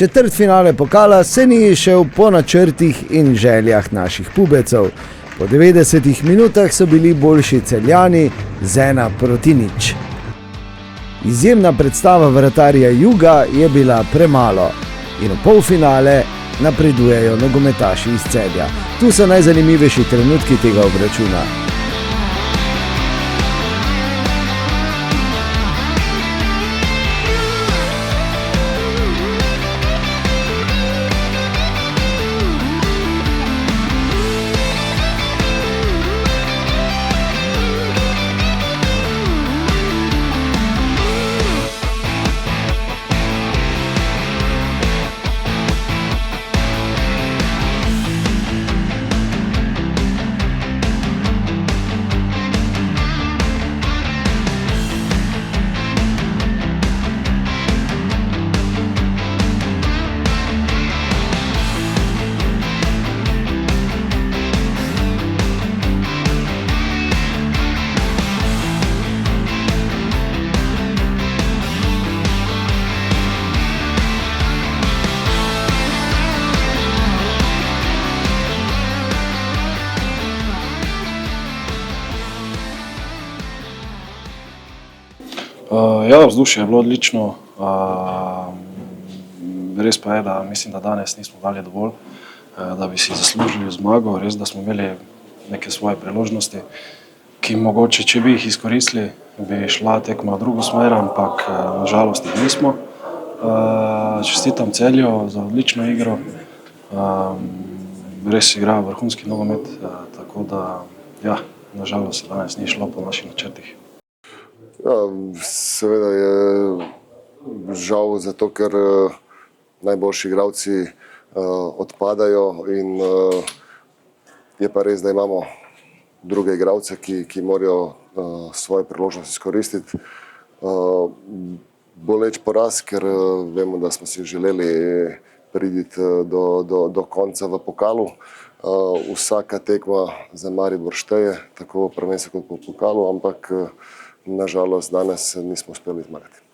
Četrtfinale pokala se ni izšel po načrtih in željah naših pubecev. Po 90 minutah so bili boljši Celjani z 1-0. Izjemna predstava vratarja Juga je bila premalo in v polfinale napredujejo nogometaši iz Celja. Tu so najzanimivejši trenutki tega obračuna. Ja, vzdušje je bilo odlično. Res pa je, da mislim, da danes nismo dali dovolj, da bi si zaslužili zmago. Res, da smo imeli neke svoje priložnosti, ki mogoče, če bi jih izkoristili, bi šla tekma v drugo smer, ampak nažalost jih nismo. Čestitam Celju za odlično igro. Res igrajo vrhunski nogomet, tako da ja, nažalost danes ni šlo po naših načrtih. Ja, seveda je žal zato, ker najboljši igralci odpadajo in je pa res, da imamo druge igralce, ki morajo svoje priložnosti izkoristiti. Boleč poraz, ker vemo, da smo si želeli priti do konca v pokalu. Vsaka tekma za Maribor šteje, tako prvenstvo kot po pokalu, ampak nažalost danes nismo uspeli zmagati.